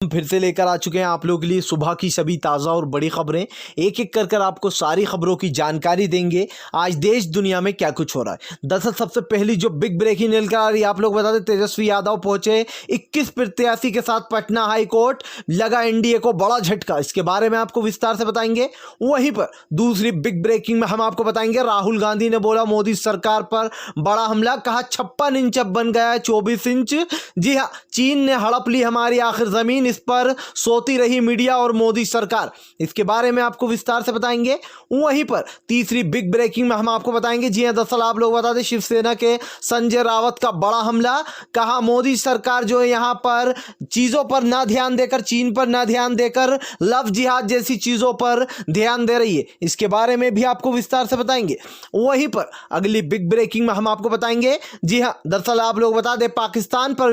हम फिर से लेकर आ चुके हैं आप लोगों के लिए सुबह की सभी ताज़ा और बड़ी खबरें। एक एक कर आपको सारी खबरों की जानकारी देंगे। आज देश दुनिया में क्या कुछ हो रहा है। दरअसल सबसे पहली जो बिग ब्रेकिंग निकल कर आ रही है, आप लोग बता दें, तेजस्वी यादव पहुंचे 21 प्रत्याशी के साथ पटना हाई कोर्ट। लगा एनडीए को बड़ा झटका, इसके बारे में आपको विस्तार से बताएंगे। वहीं पर दूसरी बिग ब्रेकिंग में हम आपको बताएंगे, राहुल गांधी ने बोला मोदी सरकार पर बड़ा हमला, कहा 56 इंच अब बन गया है 24 इंच। जी हाँ, चीन ने हड़प ली हमारी आखिर जमीन, इस पर सोती रही मीडिया और मोदी सरकार। इसके बारे में आपको विस्तार से बताएंगे। वहीं पर तीसरी बिग ब्रेकिंग में हम आपको बताएंगे, जी हां, दरअसल आप लोग बता दें, शिवसेना के संजय रावत का बड़ा हमला, कहा मोदी सरकार जो है यहां पर चीजों पर ना ध्यान देकर, चीन पर ना ध्यान देकर लव जिहाद जैसी चीजों पर ध्यान दे रही है। इसके बारे में भी आपको विस्तार से बताएंगे। वहीं पर अगली बिग ब्रेकिंग में हम आपको बताएंगे, जी हां, दरअसल आप लोग बता दें, पाकिस्तान पर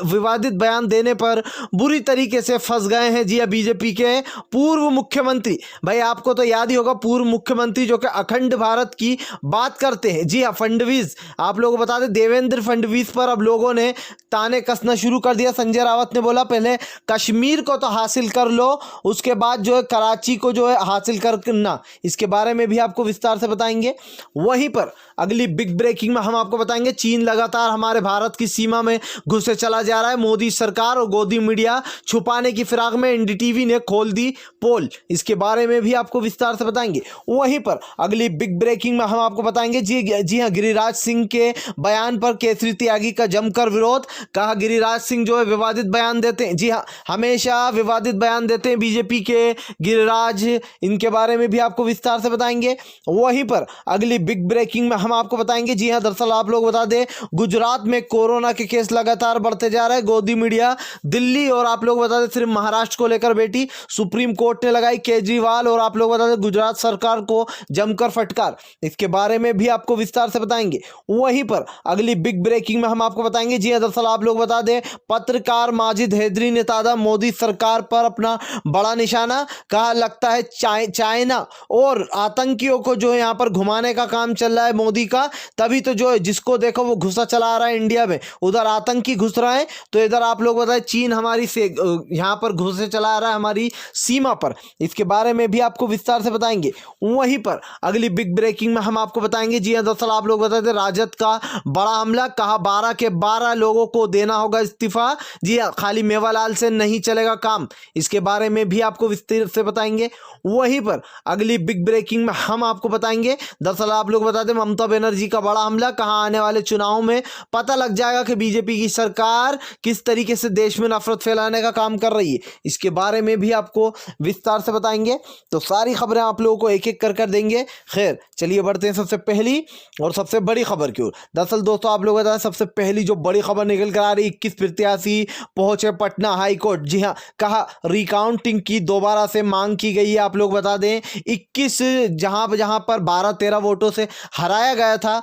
विवादित बयान देने पर बुरी तरीके से फंस गए हैं। जी बीजेपी के पूर्व मुख्यमंत्री, भाई आपको तो याद ही होगा, पूर्व मुख्यमंत्री जो कि अखंड भारत की बात करते हैं। जी हाँ, फडणवीस, आप लोगों को बता दें, देवेंद्र फडणवीस पर अब लोगों ने ताने कसना शुरू कर दिया। संजय रावत ने बोला पहले कश्मीर को तो हासिल कर लो, उसके बाद जो है कराची को जो है हासिल करना। इसके बारे में भी आपको विस्तार से बताएंगे। वहीं पर अगली बिग ब्रेकिंग में हम आपको बताएंगे, चीन लगातार हमारे भारत की सीमा में घुसे चला जा रहा है। मोदी सरकार और गोदी मीडिया छुपाने की फिराक में एनडीटीवी ने खोल दी पोल। इसके बारे में भी आपको विस्तार से बताएंगे। वहीं पर अगली बिग ब्रेकिंग में हम आपको बताएंगे, जी हां, गिरिराज सिंह के बयान पर केसरी त्यागी का जमकर विरोध, कहा गिरिराज सिंह जो है विवादित बयान देते हैं। जी हां, हमेशा विवादित बयान देते हैं बीजेपी के गिरिराज, इनके बारे में भी आपको विस्तार से बताएंगे। वहीं पर अगली बिग ब्रेकिंग में हम आपको बताएंगे, जी हां, दरअसल आप लोग बता दें, गुजरात में कोरोना के केस लगातार बढ़ते जा रहे हैं। गोदी मीडिया दिल्ली और आप लोग बता दें सिर्फ महाराष्ट्र को लेकर बेटी, सुप्रीम कोर्ट ने लगाई केजरीवाल और आप लोग बता दें गुजरात सरकार को जमकर फटकार। इसके बारे में भी आपको विस्तार से बताएंगे। वहीं पर अगली बिग ब्रेकिंग में हम आपको बताएंगे, जी हां, दरअसल आप लोग बता दें, पत्रकार माजिद हैदरी ने ताजा मोदी सरकार पर अपना बड़ा निशाना, कहा लगता है चाइना और आतंकियों को जो है यहां पर घुमाने का काम चल रहा है मोदी का, तभी तो जो है जिसको देखो वो घुसा चला रहा है इंडिया में, उधर आतंकी घुस रहा है तो इधर आप लोग बताएं चीन हमारी से यहां पर घुसे चला रहा है हमारी सीमा पर। इसके बारे में भी आपको विस्तार से बताएंगे। वहीं पर अगली बिग ब्रेकिंग में हम आपको बताएंगे, जी हां, दरअसल आप लोग बताते, राजद का बड़ा हमला, कहा 12 के 12 लोगों को देना होगा इस्तीफा। जी हां, खाली मेवालाल से नहीं चलेगा काम। इसके बारे में भी आपको विस्तार से बताएंगे। वहीं पर अगली बिग ब्रेकिंग में हम आपको बताएंगे, दरअसल आप लोग बताते, ममता बनर्जी का बड़ा हमला, कहा आने वाले चुनाव में पता लग जाएगा कि बीजेपी की सरकार किस तरीके से देश में नफरत फैलाने का काम कर रही है। इसके बारे में भी आपको विस्तार से बताएंगे। तो सारी खबरें आप लोगों को एक एक कर देंगे। खैर चलिए बढ़ते हैं सबसे पहली और सबसे बड़ी खबर की ओर। दरअसल दोस्तों आप लोग बताएं, सबसे पहली जो बड़ी खबर निकल कर आ रही, 21 प्रत्याशी पहुंचे पटना हाई कोर्ट। जी हाँ, कहा रिकाउंटिंग की दोबारा से मांग की गई है। आप लोग बता दें 21 जहां पर 12-13 वोटों से हराया गया था,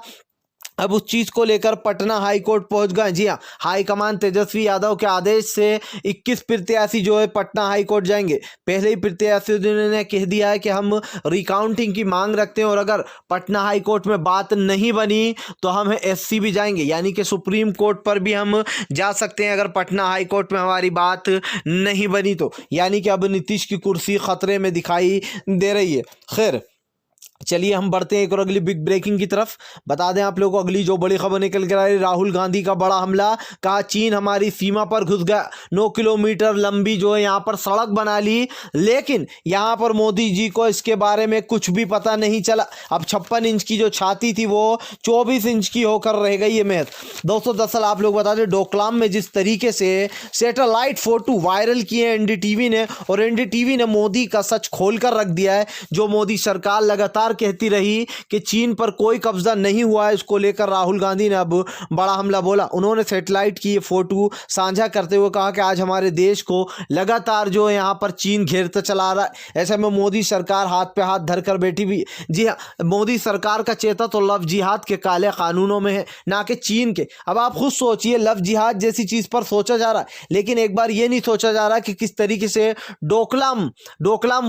अब उस चीज को लेकर पटना हाई कोर्ट पहुंच गए। जी हां, हाईकमान तेजस्वी यादव के आदेश से 21 प्रत्याशी जो है पटना हाई कोर्ट जाएंगे। पहले ही प्रत्याशियों ने कह दिया है कि हम रिकाउंटिंग की मांग रखते हैं और अगर पटना हाई कोर्ट में बात नहीं बनी तो हम एससी भी जाएंगे, यानी कि सुप्रीम कोर्ट पर भी हम जा सकते हैं अगर पटना हाई कोर्ट में हमारी बात नहीं बनी तो। यानी कि अब नीतीश की कुर्सी खतरे में दिखाई दे रही है। खैर चलिए हम बढ़ते हैं एक और अगली बिग ब्रेकिंग की तरफ। बता दें आप लोगों को अगली जो बड़ी खबर निकल कर आ रही, राहुल गांधी का बड़ा हमला, कहा चीन हमारी सीमा पर घुस गया, 9 किलोमीटर लंबी जो है यहाँ पर सड़क बना ली, लेकिन यहाँ पर मोदी जी को इसके बारे में कुछ भी पता नहीं चला। अब 56 इंच की जो छाती थी वो 24 इंच की होकर रह गई है महज। दोस्तों दरअसल आप लोग बता दें, डोकलाम में जिस तरीके से सैटेलाइट फोटो वायरल किए एनडीटीवी ने, और एनडीटीवी ने मोदी का सच खोल कर रख दिया है। जो मोदी सरकार लगातार कहती रही कि चीन पर कोई कब्जा नहीं हुआ है, इसको लेकर राहुल गांधी ने अब बड़ा हमला बोला। उन्होंने सैटेलाइट की ये फोटो साझा करते हुए कहा कि आज हमारे देश को लगातार जो यहां पर चीन घेरता चला रहा है। ऐसे में मोदी सरकार हाथ पे हाथ धरकर बैठी भी। जी हाँ, मोदी सरकार का चेता तो लव जिहाद के काले कानूनों में है, ना कि चीन के। अब आप खुद सोचिए, लव जिहाद जैसी चीज पर सोचा जा रहा है, लेकिन एक बार ये नहीं सोचा जा रहा कि किस तरीके से डोकलाम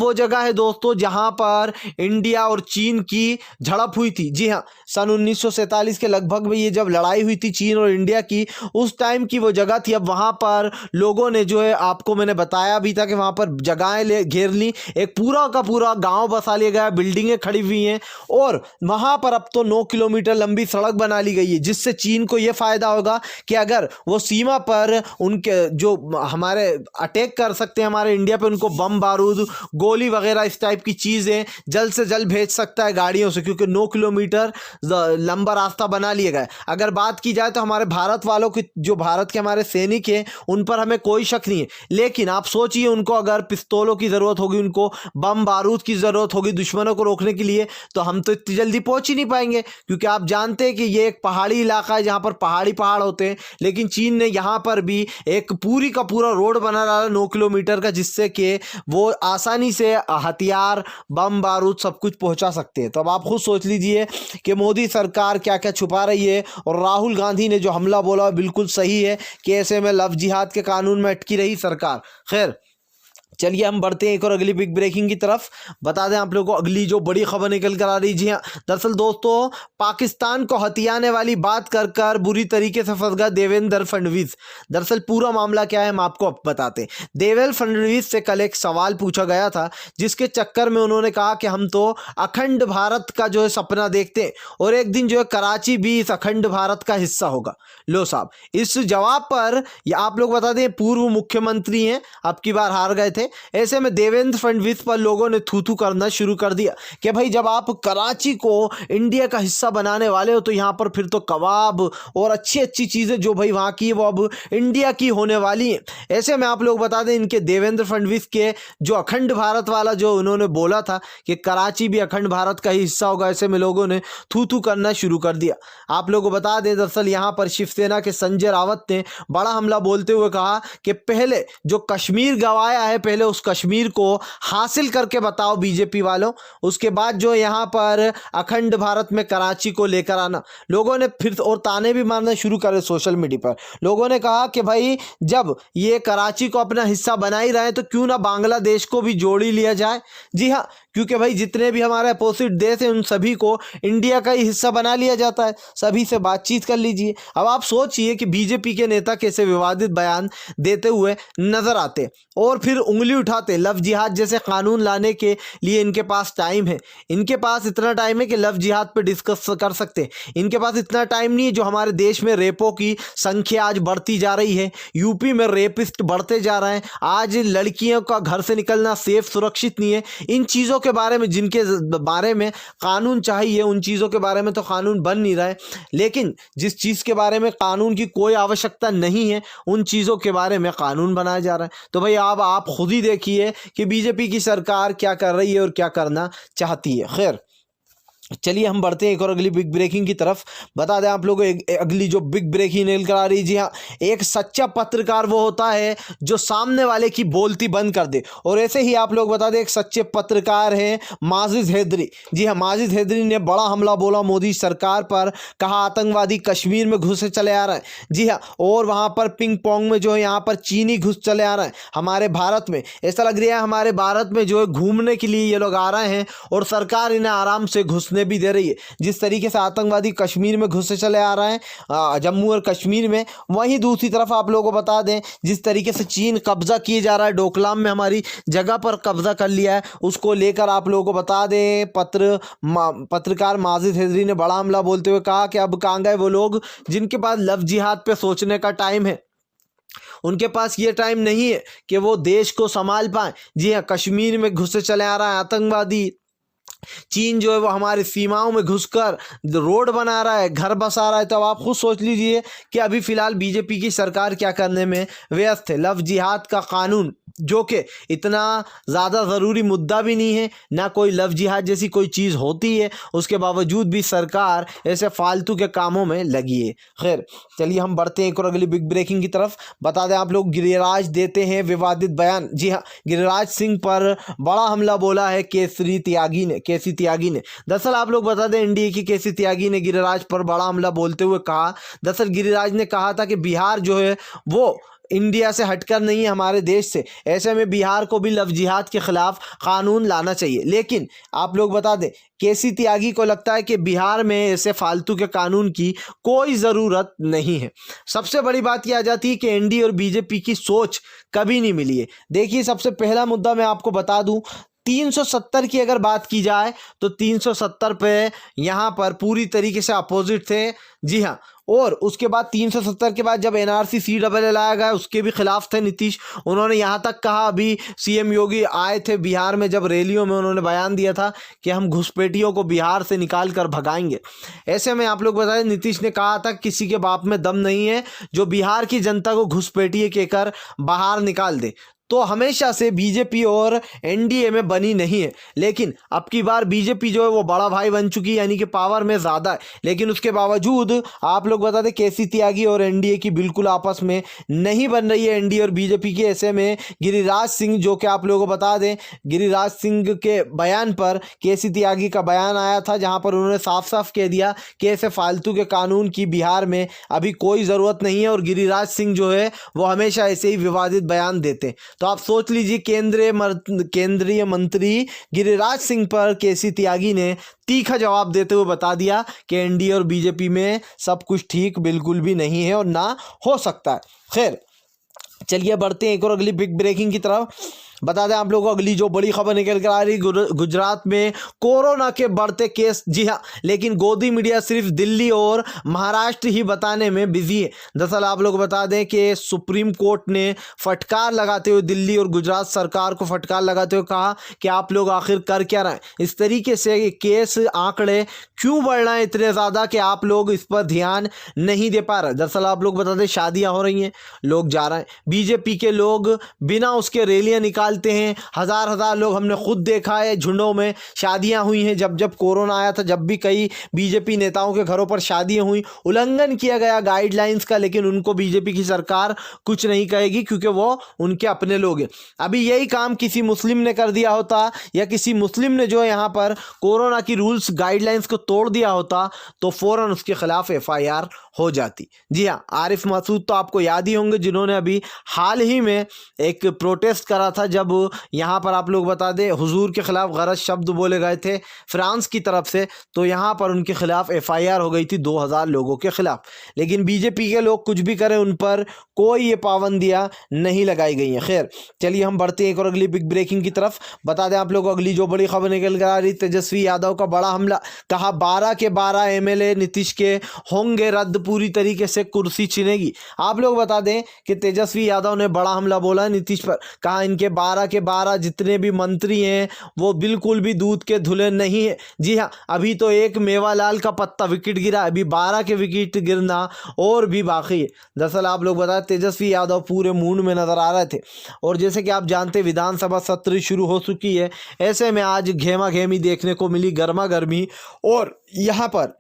वो जगह है दोस्तों जहां पर इंडिया और चीन की झड़प हुई थी। जी हाँ, सन 1947 के लगभग में ये जब लड़ाई हुई थी चीन और इंडिया की, उस टाइम की वो जगह थी। अब वहाँ पर लोगों ने जो है, आपको मैंने बताया भी था कि वहाँ पर जगहें ले घेर ली, एक पूरा का पूरा गांव बसा लिया गया, बिल्डिंगें खड़ी हुई हैं और वहाँ पर अब तो 9 किलोमीटर लंबी सड़क बना ली गई है, जिससे चीन को ये फ़ायदा होगा कि अगर वो सीमा पर उनके जो हमारे अटैक कर सकते हैं हमारे इंडिया पे, उनको बम बारूद गोली वगैरह इस टाइप की चीज़ें जल्द से जल्द भेज सकता है गाड़ियों से, क्योंकि 9 किलोमीटर लंबा रास्ता बना लिया गया है। अगर बात की जाए तो हमारे भारत वालों की, जो भारत के हमारे सैनिक हैं, उन पर हमें कोई शक नहीं है, लेकिन आप सोचिए उनको अगर पिस्तौलों की ज़रूरत होगी, उनको बम बारूद की ज़रूरत होगी दुश्मनों को रोकने के लिए, तो हम तो इतनी जल्दी पहुंच ही नहीं पाएंगे, क्योंकि आप जानते हैं कि ये एक पहाड़ी इलाका है जहां पर पहाड़ होते हैं। लेकिन चीन ने यहां पर भी एक पूरी का पूरा रोड बना डाला 9 किलोमीटर का, जिससे कि वो आसानी से हथियार बम बारूद सब कुछ पहुंचा सकते हैं। तो अब आप खुद सोच लीजिए कि मोदी सरकार क्या क्या छुपा रही है, और राहुल गांधी ने जो हमला बोला बिल्कुल सही है कि ऐसे में लव जिहाद के कानून में अटकी रही सरकार। खैर, चलिए हम बढ़ते हैं एक और अगली बिग ब्रेकिंग की तरफ। बता दें आप लोगों को अगली जो बड़ी खबर निकल कर आ रही, जी हाँ, दरअसल दोस्तों पाकिस्तान को हथियाने वाली बात कर कर बुरी तरीके से फंस गया देवेंद्र फडणवीस। दरअसल पूरा मामला क्या है हम आपको अब बताते हैं। देवेंद्र फडणवीस से कल एक सवाल पूछा गया था, जिसके चक्कर में उन्होंने कहा कि हम तो अखंड भारत का जो है सपना देखते हैं, और एक दिन जो है कराची भी इस अखंड भारत का हिस्सा होगा। लो साहब, इस जवाब पर आप लोग बता दें पूर्व मुख्यमंत्री हैं, अब की बार हार गए थे, ऐसे में देवेंद्र फडणवीस पर लोगों ने थू थू करना शुरू कर दिया कि भाई जब आप कराची को इंडिया का हिस्सा बनाने वाले हो, तो यहाँ पर फिर तो कबाब और अच्छी अच्छी चीज़ें जो भाई वहाँ की वो अब इंडिया की होने वाली हैं। ऐसे में आप लोग बता दें इनके देवेंद्र फडणवीस के जो अखंड भारत वाला जो उन्होंने बोला था कि कराची भी अखंड भारत का ही हिस्सा होगा, ऐसे में लोगों ने थू थू करना शुरू कर दिया। आप लोगों को बता दें दरअसल यहाँ पर शिवसेना के संजय रावत ने बड़ा हमला बोलते हुए कहा कि पहले जो कश्मीर गंवाया है, पहले उस कश्मीर को हासिल करके बताओ बीजेपी वालों, उसके बाद जो यहाँ पर अखंड भारत में कराची को लेकर आना। लोगों ने फिर और ताने भी मारना शुरू करे सोशल मीडिया पर। लोगों ने कहा कि भाई जब ये कराची को अपना हिस्सा बना ही रहे तो क्यों ना बांग्लादेश को भी जोड़ ही लिया जाए। जी हाँ, क्योंकि भाई जितने भी हमारे अपोजिट देश हैं उन सभी को इंडिया का ही हिस्सा बना लिया जाता है, सभी से बातचीत कर लीजिए। अब आप सोचिए कि बीजेपी के नेता कैसे विवादित बयान देते हुए नजर आते और फिर उंगली उठाते। लव जिहाद जैसे कानून लाने के लिए इनके पास टाइम है, इनके पास इतना टाइम है कि लव जिहाद पे डिस्कस कर सकते हैं। इनके पास इतना टाइम नहीं है जो हमारे देश में रेपों की संख्या आज बढ़ती जा रही है, यूपी में रेपिस्ट बढ़ते जा रहे हैं, आज लड़कियों का घर से निकलना सेफ सुरक्षित नहीं है। इन चीज़ों के बारे में जिनके बारे में कानून चाहिए उन चीज़ों के बारे में तो कानून बन नहीं रहा है, लेकिन जिस चीज़ के बारे में कानून की कोई आवश्यकता नहीं है उन चीज़ों के बारे में कानून बनाया जा रहा है। तो भाई अब आप खुद ही देखिए कि बीजेपी की सरकार क्या कर रही है और क्या करना चाहती है। खैर, चलिए हम बढ़ते हैं एक और अगली बिग ब्रेकिंग की तरफ। बता दें आप लोगों को अगली जो बिग ब्रेकिंग निकल कर आ रही, जी हाँ, एक सच्चा पत्रकार वो होता है जो सामने वाले की बोलती बंद कर दे। और ऐसे ही आप लोग बता दें एक सच्चे पत्रकार हैं माजिद हैदरी। जी हाँ, माजिद हैदरी ने बड़ा हमला बोला मोदी सरकार पर, कहा आतंकवादी कश्मीर में घुसे चले आ रहे हैं। जी हाँ, और वहाँ पर पिंग पोंग में जो है यहाँ पर चीनी घुस चले आ रहे हैं हमारे भारत में। ऐसा लग रहा है हमारे भारत में जो है घूमने के लिए ये लोग आ रहे हैं और सरकार इन्हें आराम से घुसने भी दे रही है। जिस तरीके से आतंकवादी कश्मीर में घुसे चले आ रहे हैं जम्मू और कश्मीर में, वहीं दूसरी तरफ आप लोगों को बता दें जिस तरीके से चीन कब्जा किए जा रहा है, डोकलाम में हमारी जगह पर कब्जा कर लिया है, उसको लेकर आप लोगों को बता दें पत्रकार माजिद हैदरी ने बड़ा हमला बोलते हुए कहा कि अब कहाँ गए वो लोग जिनके पास लव जिहाद पे सोचने का टाइम है। उनके पास ये टाइम नहीं है कि वो देश को संभाल पाए। जी हाँ, कश्मीर में घुसे चले आ रहा है आतंकवादी, चीन जो है वो हमारी सीमाओं में घुसकर रोड बना रहा है, घर बसा रहा है। तो अब आप खुद सोच लीजिए कि अभी फिलहाल बीजेपी की सरकार क्या करने में व्यस्त है। लव जिहाद का कानून जो कि इतना ज़्यादा ज़रूरी मुद्दा भी नहीं है, ना कोई लव जिहाद जैसी कोई चीज़ होती है, उसके बावजूद भी सरकार ऐसे फालतू के कामों में लगी है। खैर, चलिए हम बढ़ते हैं एक और अगली बिग ब्रेकिंग की तरफ। बता दें आप लोग गिरिराज देते हैं विवादित बयान। जी हाँ, गिरिराज सिंह पर बड़ा हमला बोला है केसी त्यागी ने। दरअसल आप लोग बता दें इंडिया की केसी त्यागी ने गिरिराज पर बड़ा हमला बोलते हुए कहा, दरअसल गिरिराज ने कहा था कि बिहार जो है वो इंडिया से हटकर नहीं है, हमारे देश से। ऐसे में बिहार को भी लव जिहाद के खिलाफ कानून लाना चाहिए। लेकिन आप लोग बता दें, केसी त्यागी को लगता है कि बिहार में ऐसे फालतू के कानून की कोई ज़रूरत नहीं है। सबसे बड़ी बात यह आ जाती है कि एनडीए और बीजेपी की सोच कभी नहीं मिली है। देखिए, सबसे पहला मुद्दा मैं आपको बता दूं, 370 की अगर बात की जाए तो 370 पे यहाँ पर पूरी तरीके से अपोजिट थे। जी हाँ, और उसके बाद 370 के बाद जब एनआरसी CAA लाया गया, उसके भी खिलाफ थे नीतीश। उन्होंने यहाँ तक कहा, अभी सीएम योगी आए थे बिहार में, जब रैलियों में उन्होंने बयान दिया था कि हम घुसपैठियों को बिहार से निकाल कर भगाएंगे। ऐसे में आप लोग बताएं, नीतीश ने कहा था किसी के बाप में दम नहीं है जो बिहार की जनता को घुसपैठिए कहकर बाहर निकाल दे। तो हमेशा से बीजेपी और एनडीए में बनी नहीं है। लेकिन अब की बार बीजेपी जो है वो बड़ा भाई बन चुकी है, यानी कि पावर में ज़्यादा है। लेकिन उसके बावजूद आप लोग बता दें, केसी त्यागी और एनडीए की बिल्कुल आपस में नहीं बन रही है, एनडीए और बीजेपी की। ऐसे में गिरिराज सिंह, जो कि आप लोगों को बता दें, गिरिराज सिंह के बयान पर केसी त्यागी का बयान आया था, जहां पर उन्होंने साफ साफ कह दिया कि ऐसे फालतू के कानून की बिहार में अभी कोई ज़रूरत नहीं है। और गिरिराज सिंह जो है वो हमेशा ऐसे ही विवादित बयान देते हैं। तो आप सोच लीजिए, केंद्रीय मंत्री गिरिराज सिंह पर केसी त्यागी ने तीखा जवाब देते हुए बता दिया कि एनडीए और बीजेपी में सब कुछ ठीक बिल्कुल भी नहीं है और ना हो सकता है। खैर, चलिए बढ़ते हैं एक और अगली बिग ब्रेकिंग की तरफ। बता दें आप लोगों को अगली जो बड़ी खबर निकल कर आ रही, गुजरात में कोरोना के बढ़ते केस। जी हाँ, लेकिन गोदी मीडिया सिर्फ दिल्ली और महाराष्ट्र ही बताने में बिजी है। दरअसल आप लोग बता दें कि सुप्रीम कोर्ट ने फटकार लगाते हुए दिल्ली और गुजरात सरकार को फटकार लगाते हुए कहा कि आप लोग आखिर कर क्या रहे हैं, इस तरीके से केस आंकड़े क्यों बढ़ रहे हैं इतने ज़्यादा कि आप लोग इस पर ध्यान नहीं दे पा रहे। दरअसल आप लोग बता दें, शादियाँ हो रही हैं, लोग जा रहे हैं, बीजेपी के लोग बिना उसके रैलियाँ निकालते हैं, हजार लोग हमने खुद देखा है, झुंडों में शादियां हुई हैं। जब कोरोना आया था, जब भी कई बीजेपी नेताओं के घरों पर शादियां हुई, उल्लंघन किया गया गाइडलाइंस का, लेकिन उनको बीजेपी की सरकार कुछ नहीं कहेगी क्योंकि वो उनके अपने लोग हैं। अभी यही काम किसी मुस्लिम ने कर दिया होता, या किसी मुस्लिम ने जो है यहाँ पर कोरोना की रूल्स गाइडलाइंस को तोड़ दिया होता, तो फौरन उसके खिलाफ FIR हो जाती। जी हाँ, आरिफ मसूद तो आपको याद ही होंगे, जिन्होंने अभी हाल ही में एक प्रोटेस्ट करा था, जब यहाँ पर आप लोग बता दें हुजूर के खिलाफ गलत शब्द बोले गए थे फ्रांस की तरफ से, तो यहाँ पर उनके खिलाफ FIR हो गई थी 2000 लोगों के खिलाफ। लेकिन बीजेपी के लोग कुछ भी करें, उन पर कोई ये पाबंदियाँ नहीं लगाई गई हैं। खैर, चलिए हम बढ़ते हैं एक और अगली बिग ब्रेकिंग की तरफ। बता दें आप लोग को अगली जो बड़ी खबर निकल कर आ रही, तेजस्वी यादव का बड़ा हमला। कहा 12 के 12 MLA नीतीश के होंगे रद्द, पूरी तरीके से कुर्सी छिनेगी। आप लोग बता दें कि तेजस्वी यादव ने बड़ा हमला बोला है नीतीश पर। कहा इनके 12 के 12 जितने भी मंत्री हैं वो बिल्कुल भी दूध के धुले नहीं है। जी हाँ, अभी तो एक मेवालाल का पत्ता विकेट गिरा, अभी 12 के विकेट गिरना और भी बाकी है। दरअसल आप लोग बताएं, तेजस्वी यादव पूरे मूड में नजर आ रहे थे। और जैसे कि आप जानते हैं, विधानसभा सत्र शुरू हो चुकी है। ऐसे में आज घेमा घेमी देखने को मिली, गर्मा गर्मी। और यहाँ पर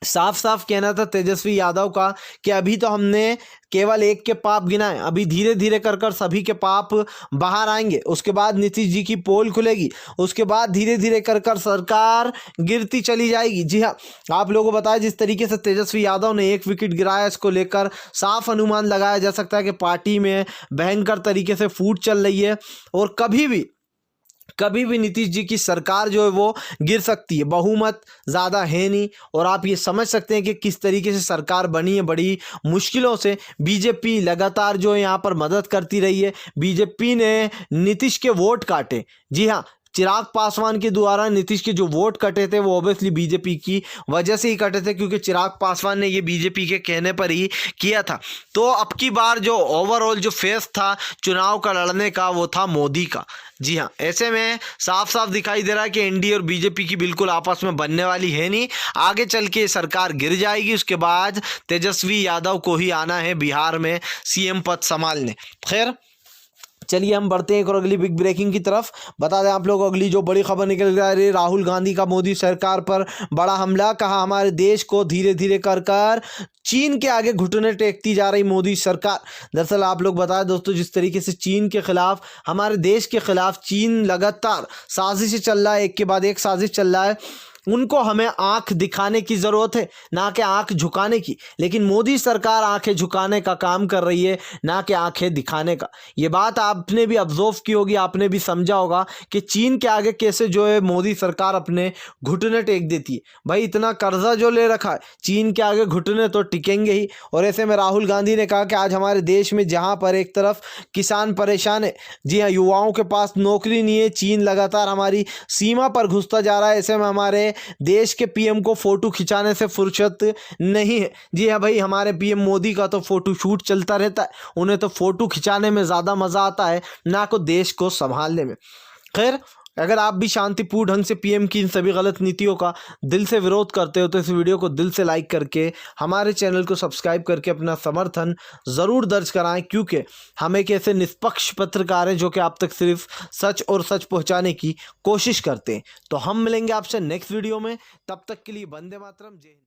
साफ साफ कहना था तेजस्वी यादव का कि अभी तो हमने केवल एक के पाप गिनाए, अभी धीरे धीरे कर कर सभी के पाप बाहर आएंगे। उसके बाद नीतीश जी की पोल खुलेगी, उसके बाद धीरे धीरे कर कर सरकार गिरती चली जाएगी। जी हाँ, आप लोगों को बताया, जिस तरीके से तेजस्वी यादव ने एक विकेट गिराया, इसको लेकर साफ अनुमान लगाया जा सकता है कि पार्टी में भयंकर तरीके से फूट चल रही है और कभी भी नीतीश जी की सरकार जो है वो गिर सकती है। बहुमत ज़्यादा है नहीं, और आप ये समझ सकते हैं कि किस तरीके से सरकार बनी है, बड़ी मुश्किलों से। बीजेपी लगातार जो है यहाँ पर मदद करती रही है। बीजेपी ने नीतीश के वोट काटे। जी हाँ, चिराग पासवान के द्वारा नीतीश के जो वोट कटे थे वो ऑब्वियसली बीजेपी की वजह से ही कटे थे, क्योंकि चिराग पासवान ने ये बीजेपी के कहने पर ही किया था। तो अब की बार जो ओवरऑल जो फेस था चुनाव का लड़ने का, वो था मोदी का। जी हाँ, ऐसे में साफ साफ दिखाई दे रहा है कि एनडीए और बीजेपी की बिल्कुल आपस में बनने वाली है नहीं। आगे चल के सरकार गिर जाएगी, उसके बाद तेजस्वी यादव को ही आना है बिहार में सीएम पद संभालने। खैर, चलिए हम बढ़ते हैं एक और अगली बिग ब्रेकिंग की तरफ। बता दें आप लोग को अगली जो बड़ी खबर निकल आ रही है, राहुल गांधी का मोदी सरकार पर बड़ा हमला। कहा हमारे देश को धीरे धीरे कर चीन के आगे घुटने टेकती जा रही मोदी सरकार। दरअसल आप लोग बताएं दोस्तों, जिस तरीके से चीन के खिलाफ, हमारे देश के खिलाफ चीन लगातार साजिश चल रहा है, एक के बाद एक साजिश चल रहा है। उनको हमें आंख दिखाने की ज़रूरत है, ना कि आंख झुकाने की। लेकिन मोदी सरकार आंखें झुकाने का काम कर रही है, ना कि आंखें दिखाने का। ये बात आपने भी ऑब्जर्व की होगी, आपने भी समझा होगा कि चीन के आगे कैसे जो है मोदी सरकार अपने घुटने टेक देती है। भाई इतना कर्जा जो ले रखा है, चीन के आगे घुटने तो टिकेंगे ही। और ऐसे में राहुल गांधी ने कहा कि आज हमारे देश में जहां पर एक तरफ किसान परेशान है, जी हाँ, युवाओं के पास नौकरी नहीं है, चीन लगातार हमारी सीमा पर घुसता जा रहा है, ऐसे में हमारे देश के पीएम को फोटो खिंचाने से फुर्सत नहीं है। जी हाँ भाई, हमारे पीएम मोदी का तो फोटो शूट चलता रहता है, उन्हें तो फोटो खिंचाने में ज़्यादा मज़ा आता है, ना को देश को संभालने में। खैर, अगर आप भी शांतिपूर्ण ढंग से पीएम की इन सभी गलत नीतियों का दिल से विरोध करते हो तो इस वीडियो को दिल से लाइक करके हमारे चैनल को सब्सक्राइब करके अपना समर्थन ज़रूर दर्ज कराएं, क्योंकि हम एक ऐसे निष्पक्ष पत्रकार हैं जो कि आप तक सिर्फ सच और सच पहुंचाने की कोशिश करते हैं। तो हम मिलेंगे आपसे नेक्स्ट वीडियो में, तब तक के लिए वंदे मातरम, जय हिंद।